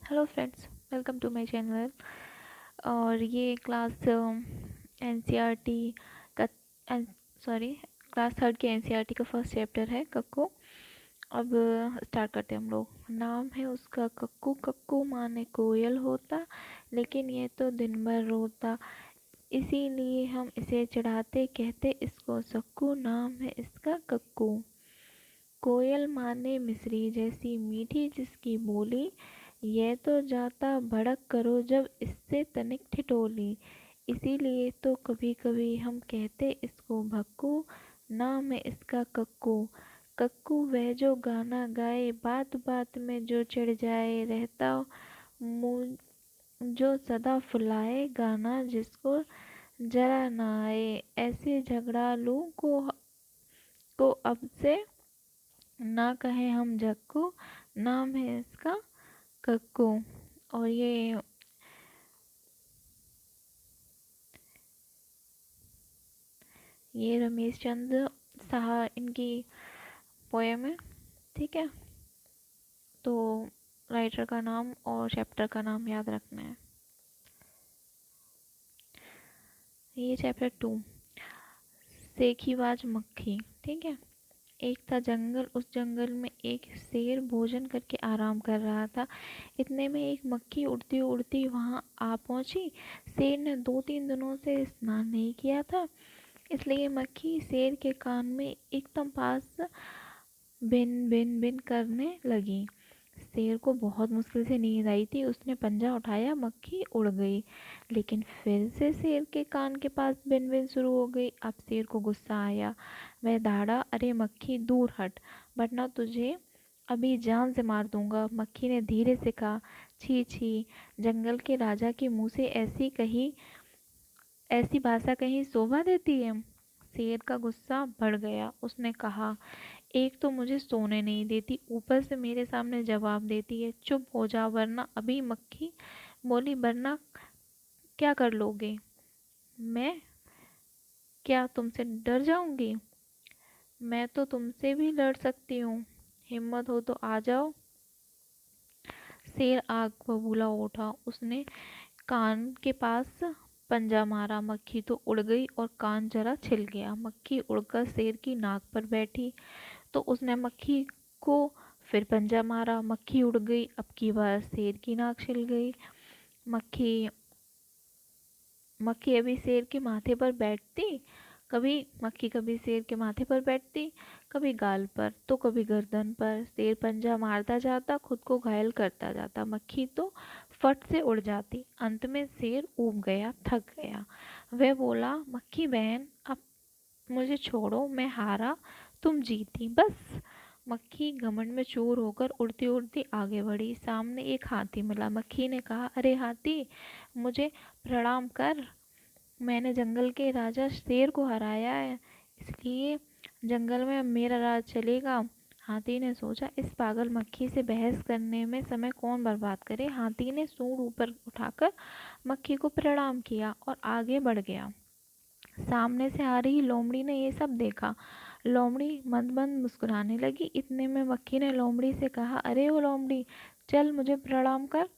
Hello friends, welcome to my channel. और ये class NCERT का सॉरी क्लास थर्ड के एनसीईआरटी का फर्स्ट चैप्टर है कक्कू। अब स्टार्ट करते हैं हम लोग। नाम है उसका कक्कू। कक्कू माने कोयल होता, लेकिन ये तो दिन भर रोता, इसीलिए हम इसे चिढ़ाते, कहते इसको सक्कू। नाम है इसका कक्कू। कोयल माने मिश्री जैसी मीठी जिसकी बोली, ये तो जाता भड़क करो जब इससे तनिक ठिठोली, इसीलिए तो कभी कभी हम कहते इसको भक्कू। नाम है इसका कक्कू। कक्कू वह जो गाना गाए, बात बात में जो चिढ़ जाए, रहता मुंह जो सदा फुलाए, गाना जिसको जरा ना आए, ऐसे झगड़ालू को अब से ना कहें हम जक्कू। नाम है इसका कक्कू। और ये रमेश चंद्र साहा इनकी पोएम है। ठीक है, तो राइटर का नाम और चैप्टर का नाम याद रखना है। ये चैप्टर 2, सेखीबाज मक्खी। ठीक है। एक था जंगल, उस जंगल में एक शेर भोजन करके आराम कर रहा था। इतने में एक मक्खी उड़ती उड़ती वहां आ पहुंची। शेर ने 2-3 दिनों से स्नान नहीं किया था, इसलिए मक्खी शेर के कान में एकदम पास बिन बिन बिन करने लगी। शेर को बहुत मुश्किल से नींद आई थी। उसने पंजा उठाया, मक्खी उड़ गई। लेकिन फिर से शेर के कान के पास बिन बिन शुरू हो गई। अब शेर को गुस्सा आया। वह दहाड़ा, अरे मक्खी दूर हट, वरना तुझे अभी जान से मार दूंगा। मक्खी ने धीरे से कहा, छी छी, जंगल के राजा के मुंह से ऐसी भाषा कहीं शोभा देती है। शेर का गुस्सा बढ़ गया। उसने कहा, एक तो मुझे सोने नहीं देती, ऊपर से मेरे सामने जवाब देती है। चुप हो जा, वरना अभी। मक्खी बोली, वरना क्या कर लोगे? मैं क्या तुमसे डर जाऊंगी? मैं तो तुमसे भी लड़ सकती हूँ, हिम्मत हो तो आ जाओ। शेर आग बबूला उठा। उसने कान के पास पंजा मारा। मक्खी तो उड़ गई और कान जरा छिल गया। मक्खी उड़कर शेर की नाक पर बैठी तो उसने मक्खी को फिर पंजा मारा। मक्खी उड़ गई। अब की बार शेर की नाक छिल गई। मक्खी मक्खी अभी शेर के माथे पर बैठती, कभी शेर के माथे पर बैठती, कभी गाल पर तो कभी गर्दन पर। शेर पंजा मारता जाता, खुद को घायल करता जाता। मक्खी तो फट से उड़ जाती। अंत में शेर ऊब गया, थक गया। वह बोला, मक्खी बहन, अब मुझे छोड़ो, मैं हारा, तुम जीती बस। मक्खी घमंड में चूर होकर उड़ती उड़ती आगे बढ़ी। सामने एक हाथी मिला। मक्खी ने कहा, अरे हाथी, मुझे प्रणाम कर। मैंने जंगल के राजा शेर को हराया है, इसलिए जंगल में अब मेरा राज चलेगा। हाथी ने सोचा, इस पागल मक्खी से बहस करने में समय कौन बर्बाद करे। हाथी ने सूंड ऊपर उठाकर मक्खी को प्रणाम किया और आगे बढ़ गया। सामने से आ रही लोमड़ी ने ये सब देखा। लोमड़ी मंद मंद मुस्कुराने लगी। इतने में मक्खी ने लोमड़ी से कहा, अरे ओ लोमड़ी, चल मुझे प्रणाम कर।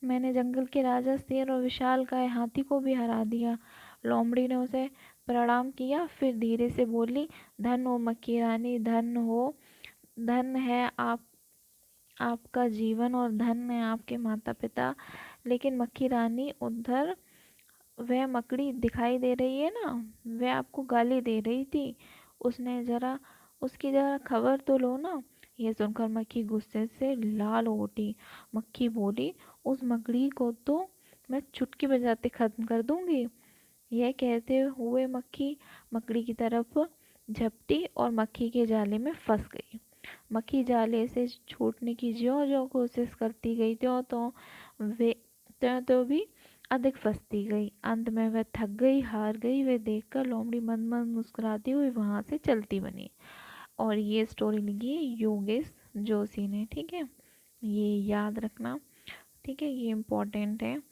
मैंने जंगल के राजा शेर और विशालकाय हाथी को भी हरा दिया। लोमड़ी ने उसे प्रणाम किया, फिर धीरे से बोली, धन हो मक्खी रानी, धन हो। धन है आपका जीवन और धन है आपके माता पिता। लेकिन मक्खी रानी, उधर वह मकड़ी दिखाई दे रही है ना, वह आपको गाली दे रही थी। उसकी जरा खबर तो लो ना। यह सुनकर मक्खी गुस्से से लाल हो उठी। मक्खी बोली, उस मकड़ी को तो मैं चुटकी बजाते खत्म कर दूंगी। यह कहते हुए मक्खी मकड़ी की तरफ झपटी और मक्खी के जाले में फंस गई। मक्खी जाले से छूटने की ज्यों ज्यों कोशिश करती गई, वे त्यों तो भी अधिक फंसती गई। अंत में वह थक गई, हार गई। वह देखकर लोमड़ी मंद मंद मुस्कुराती हुई वहां से चलती बनी। और ये स्टोरी लिखी है योगेश जोशी ने। ठीक है, ये याद रखना। ठीक है, ये इम्पोर्टेंट है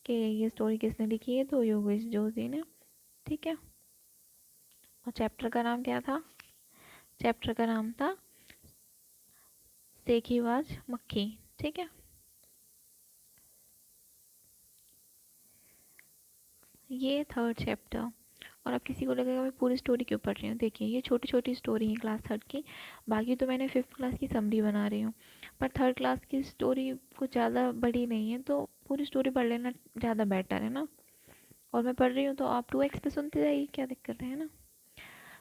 कि ये स्टोरी किसने लिखी है, तो योगेश जोशी ने। ठीक है। और चैप्टर का नाम क्या था? चैप्टर का नाम था सेखीबाज मक्खी। ठीक है। ये थर्ड चैप्टर। और अब किसी को लगेगा मैं पूरी स्टोरी क्यों पढ़ रही हूँ, देखिए ये छोटी छोटी स्टोरी है क्लास थर्ड की, बाकी तो मैंने फिफ्थ क्लास की समरी बना रही हूँ, पर थर्ड क्लास की स्टोरी कुछ ज़्यादा बड़ी नहीं है, तो पूरी स्टोरी पढ़ लेना ज़्यादा बेटर है ना। और मैं पढ़ रही हूँ तो आप 2x पे सुनते जाइए, क्या दिक्कत है ना।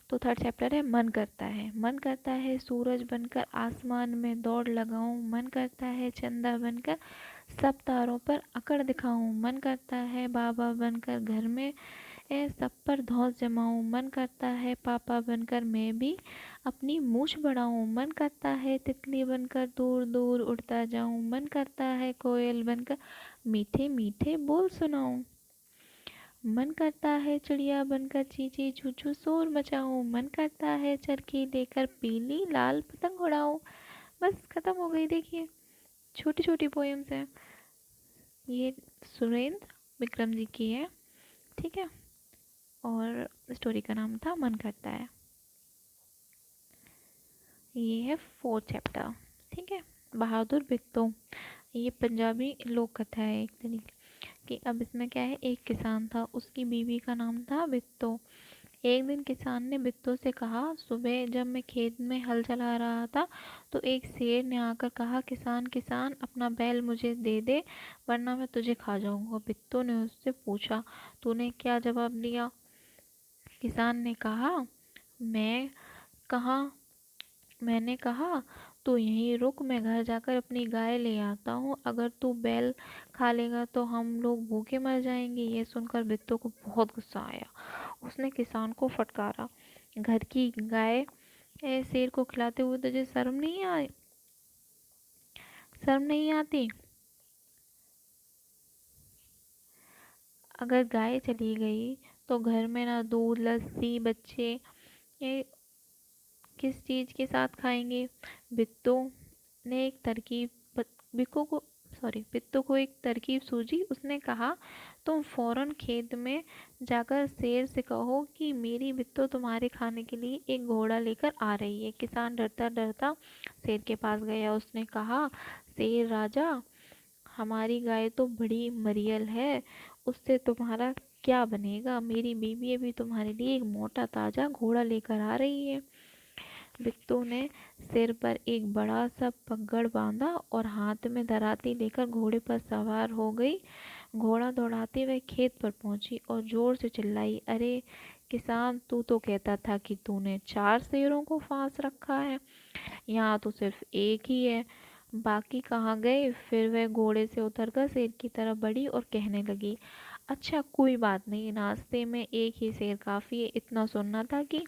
तो थर्ड चैप्टर है मन करता है। मन करता है सूरज बनकर आसमान में दौड़ लगाऊं, मन करता है चंदा बनकर सब तारों पर अकड़ दिखाऊं, मन करता है बाबा बनकर घर में सब पर धौंस जमाऊं, मन करता है पापा बनकर मैं भी अपनी मूछ बढ़ाऊं, मन करता है तितली बनकर दूर दूर उड़ता जाऊं, मन करता है कोयल बनकर मीठे मीठे बोल सुनाऊं, मन करता है चिड़िया बनकर चींची चू चू शोर मचाऊं, मन करता है चरखी लेकर पीली लाल पतंग उड़ाऊं। बस खत्म हो गई, देखिए छोटी छोटी पोएम्स हैं। ये सुरेंद्र विक्रम जी की है, ठीक है। और स्टोरी का नाम था मन करता है। ये है फोर्थ चैप्टर, ठीक है। बहादुर बिट्टो, ये पंजाबी लोक कथा है एक तरीके की। अब इसमें क्या है, एक किसान था, उसकी बीवी का नाम था बिट्टो। एक दिन किसान ने बिट्टो से कहा, सुबह जब मैं खेत में हल चला रहा था तो एक शेर ने आकर कहा, किसान किसान अपना बैल मुझे दे दे वरना मैं तुझे खा जाऊंगा। बिट्टो ने उससे पूछा, तूने क्या जवाब दिया? किसान ने कहा, मैं कहा मैंने कहा तू यहीं रुक, मैं घर जाकर अपनी गाय ले आता हूँ, अगर तू बैल खा लेगा तो हम लोग भूखे मर जाएंगे। ये सुनकर बिट्टू को बहुत गुस्सा आया। उसने किसान को फटकारा, घर की गाय शेर को खिलाते हुए तुझे शर्म नहीं आती? अगर गाय चली गई तो घर में ना दूध लस्सी बच्चे ये किस चीज के साथ खाएंगे? बिट्टू ने एक तरकीब बिक्को को बिट्टू को एक तरकीब सूझी। उसने कहा, तुम फौरन खेत में जाकर शेर से कहो कि मेरी बिट्टू तुम्हारे खाने के लिए एक घोड़ा लेकर आ रही है। किसान डरता डरता शेर के पास गया। उसने कहा, शेर राजा, हमारी गाय तो बड़ी मरियल है, उससे तुम्हारा क्या बनेगा? मेरी बीवी अभी तुम्हारे लिए एक मोटा ताजा घोड़ा लेकर आ रही है। बिट्टू ने सिर पर एक बड़ा सा पगड़ बांधा और हाथ में दराती लेकर घोड़े पर सवार हो गई। घोड़ा दौड़ाते हुए खेत पर पहुंची और जोर से चिल्लाई, अरे किसान, तू तो कहता था कि तूने 4 शेरों को फांस रखा है, यहाँ तो सिर्फ एक ही है, बाकी कहाँ गए? फिर वह घोड़े से उतरकर शेर की तरफ बढ़ी और कहने लगी, अच्छा कोई बात नहीं, नाश्ते में एक ही शेर काफी है। इतना सुनना था कि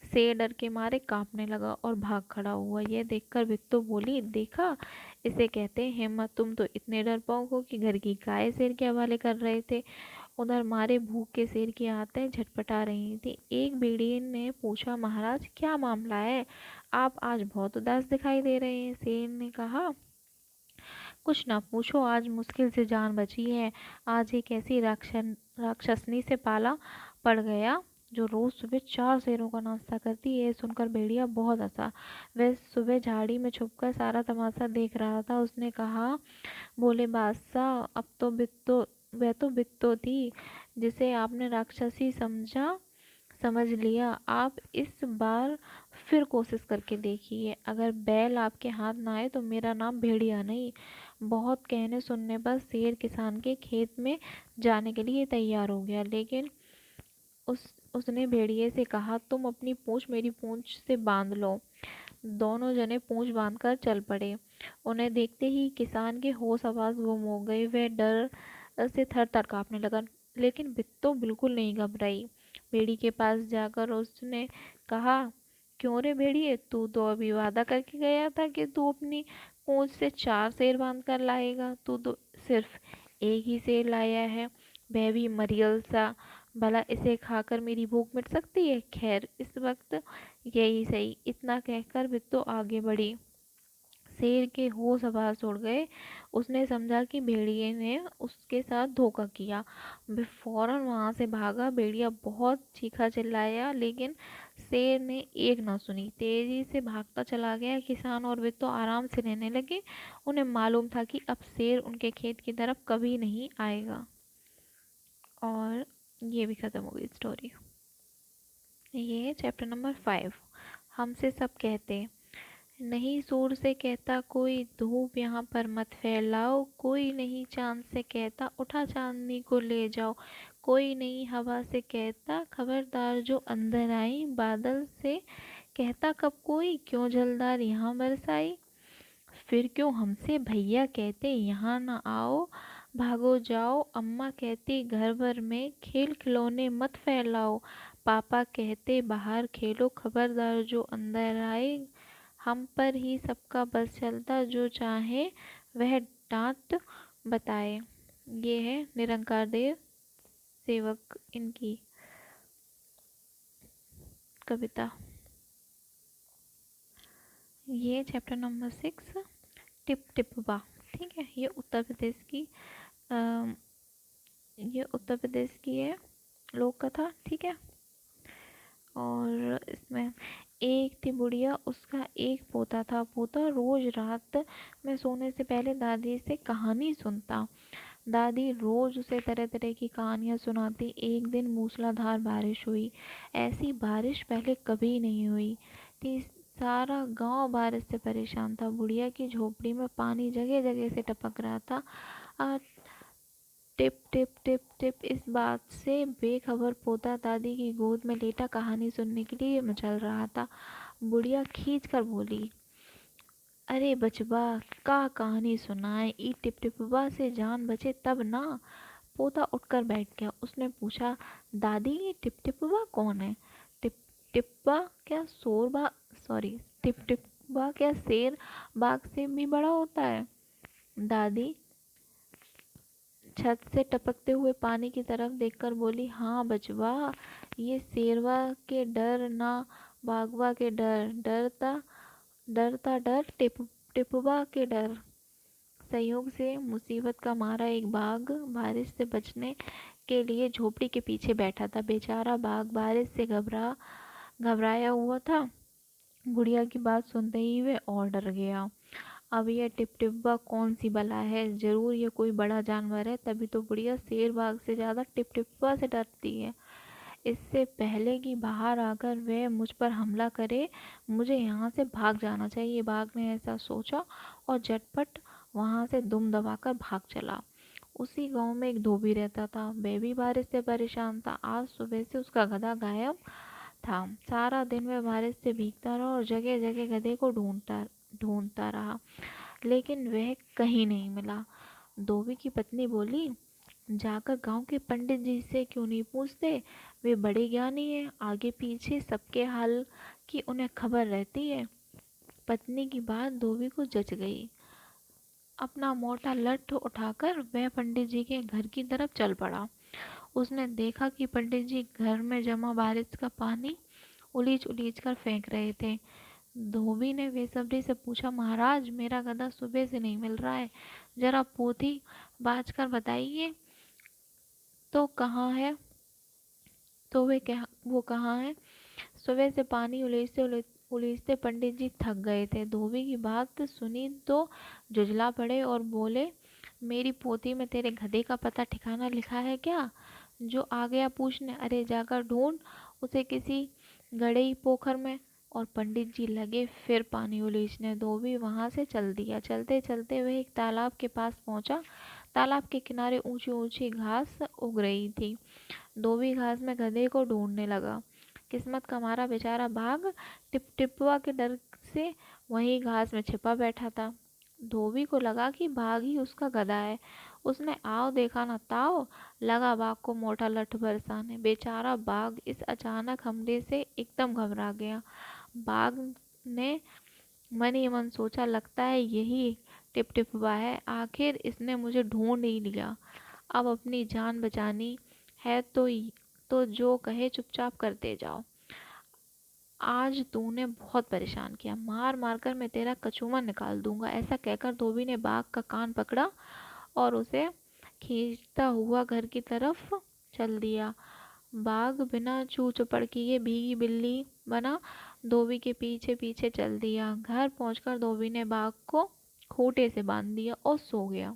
शेर डर के मारे कांपने लगा और भाग खड़ा हुआ। यह देखकर बिट्टू बोली, देखा, इसे कहते हैं हिम्मत। तुम तो इतने डरपोक हो कि घर की गाय शेर के हवाले कर रहे थे। उधर मारे भूख के शेर की आंतें झटपटा रही थी। एक भेड़िए ने पूछा, महाराज क्या मामला है, आप आज बहुत उदास दिखाई दे रहे हैं। शेर ने कहा, कुछ ना पूछो, आज मुश्किल से जान बची है। आज एक ऐसी राक्षसनी से पाला पड़ गया जो रोज सुबह 4 शेरों का नाश्ता करती है। सुनकर भेड़िया बहुत हंसा। वह सुबह झाड़ी में छुपकर सारा तमाशा देख रहा था। उसने कहा, बोले बादशाह, अब तो बित्तो वह तो बित्तो थी जिसे आपने राक्षसी समझ लिया। आप इस बार फिर कोशिश करके देखिए, अगर बैल आपके हाथ ना आए तो मेरा नाम भेड़िया नहीं। बहुत कहने सुनने पर शेर किसान के खेत में जाने के लिए तैयार हो गया, लेकिन उसने भेड़िए से कहा, तुम अपनी पूंछ मेरी पूंछ से बांध लो। दोनों जने पूंछ बांधकर चल पड़े। उन्हें देखते ही किसान के होश हवास गुम हो गए। वह डर से थर थर कांपने लगा, लेकिन बिट्टू बिल्कुल नहीं घबराई। भेड़ी के पास जाकर उसने कहा, क्यों रे भेड़िए, तू तो अभी वादा करके गया था कि तू अपनी पूंछ से 4 शेर बांध कर लाएगा, तू तो सिर्फ एक ही शेर लाया है, वह भी मरियल सा। भला इसे खाकर मेरी भूख मिट सकती है? खैर इस वक्त यही सही। इतना कहकर बिट्टू आगे बढ़ी। शेर के होश हवास उड़ गए। उसने समझा कि भेड़िए ने उसके साथ धोखा किया। वह फौरन वहां से भागा। भेड़िया बहुत चीखा चिल्लाया, लेकिन शेर ने एक न सुनी, तेजी से भागता चला गया। किसान और बिट्टू आराम से रहने लगे। उन्हें मालूम था कि अब शेर उनके खेत की तरफ कभी नहीं आएगा। और ये भी खत्म हो गई स्टोरी। ये चैप्टर नंबर 5। हमसे सब कहते, नहीं सूर से कहता कोई धूप यहाँ पर मत फैलाओ, कोई नहीं चांद से कहता उठा चांदनी को ले जाओ, कोई नहीं हवा से कहता खबरदार जो अंदर आई, बादल से कहता कब कोई क्यों जलदार यहाँ बरसाई। फिर क्यों हमसे भैया कहते यहाँ न आओ, भागो जाओ, अम्मा कहती घर भर में खेल खिलौने मत फैलाओ, पापा कहते बाहर खेलो खबरदार जो अंदर आए, हम पर ही सबका बस चलता जो चाहे वह डांट बताए। ये है निरंकार देव सेवक इनकी कविता। ये चैप्टर नंबर 6 टिप टिपवा। ठीक है, अ, ये उत्तर प्रदेश की है लोक कथा। ठीक है, और इसमें एक थी बुढ़िया, उसका एक पोता था। पोता रोज रात में सोने से पहले दादी से कहानी सुनता। दादी रोज उसे तरह तरह की कहानियां सुनाती। एक दिन मूसलाधार बारिश हुई। ऐसी बारिश पहले कभी नहीं हुई थी। सारा गांव बारिश से परेशान था। बुढ़िया की झोपड़ी में पानी जगह जगह से टपक रहा था। Tip tip tip tip. इस बात से बेखबर पोता दादी की गोद में लेटा कहानी सुनने के लिए मचल रहा था। बुढ़िया खींच कर बोली, अरे बचवा, का कहानी सुनाए, ई टिप टिपवा से जान बचे तब ना। पोता उठकर बैठ गया। उसने पूछा, दादी ये टिप टिपवा कौन है? टिप टिपवा क्या टिप टिपवा क्या शेर बाघ से भी बड़ा होता है? दादी छत से टपकते हुए पानी की तरफ देखकर बोली, हाँ बचवा, ये शेरवा के डर ना बागवा के डर, डरता डरता डर टिपवा के डर। संयोग से मुसीबत का मारा एक बाघ बारिश से बचने के लिए झोपड़ी के पीछे बैठा था। बेचारा बाघ बारिश से घबराया हुआ था। बुढ़िया की बात सुनते ही वह और डर गया। अब यह टिपटिपवा कौन सी बला है? जरूर ये कोई बड़ा जानवर है, तभी तो बुढ़िया शेर बाघ से ज्यादा टिपटिपवा से डरती है। इससे पहले कि बाहर आकर वह मुझ पर हमला करे, मुझे यहाँ से भाग जाना चाहिए। बाघ ने ऐसा सोचा और झटपट वहाँ से दुम दबाकर भाग चला। उसी गांव में एक धोबी रहता था। वह भी बारिश से परेशान था। आज सुबह से उसका गधा गायब था। सारा दिन वह बारिश से भीगता रहा और जगह जगह गधे को ढूंढता ढूंढता रहा, लेकिन वह कहीं नहीं मिला। धोबी की पत्नी बोली, जाकर गांव के पंडित जी से क्यों नहीं पूछते? वे बड़े ज्ञानी हैं, आगे पीछे सबके हाल की उन्हें खबर रहती है। पत्नी की बात धोबी को जच गई। अपना मोटा लठ उठाकर वह पंडित जी के घर की तरफ चल पड़ा। उसने देखा कि पंडित जी घर में जमा बारिश का पानी उलीच उलीच कर फेंक रहे थे। धोबी ने बेसब्री से पूछा, महाराज, मेरा गधा सुबह से नहीं मिल रहा है, जरा पोथी बाज कर बताइए तो कहाँ है? वो कहाँ है? सुबह से पानी उलीचते पंडित जी थक गए थे। धोबी की बात सुनी तो जुझला पड़े और बोले, मेरी पोथी में तेरे गधे का पता ठिकाना लिखा है क्या? जो आ गया पूछने, अरे जाकर ढूंढ उसे किसी गड़ई पोखर में। और पंडित जी लगे फिर पानी उलीचने। धोबी वहां से चल दिया। चलते चलते वह एक तालाब के पास पहुंचा। तालाब के किनारे ऊंची ऊंची घास उग रही थी। धोबी घास में गधे को ढूंढने लगा। किस्मत का मारा बेचारा बाघ टिपटिपवा के डर से वहीं घास में छिपा बैठा था। धोबी को लगा कि बाघ ही उसका गधा है। उसने आओ देखा न ताओ लगा बाघ को मोटा लठ बरसाने। बेचारा बाघ इस अचानक हमले से एकदम घबरा गया। बाघ ने मन ही मन सोचा, लगता है यही टिपटिपवा है, आखिर इसने मुझे ढूंढ ही लिया। अब अपनी जान बचानी है तो जो कहे चुपचाप करते जाओ। आज तूने बहुत परेशान किया, मार मार कर मैं तेरा कचूमर निकाल दूंगा। ऐसा कहकर धोबी ने बाघ का कान पकड़ा और उसे खींचता हुआ घर की तरफ चल दिया। बाघ बिना चू चपड़ किए भीगी बिल्ली बना धोबी के पीछे पीछे चल दिया। घर पहुंचकर धोबी ने बाघ को खूंटे से बांध दिया और सो गया।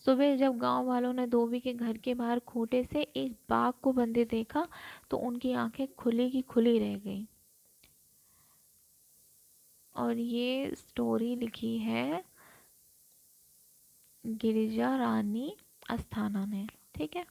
सुबह जब गांव वालों ने धोबी के घर के बाहर खूंटे से एक बाघ को बंधे देखा तो उनकी आंखें खुली की खुली रह गईं। और ये स्टोरी लिखी है गिरिजा रानी अस्थाना ने। ठीक है।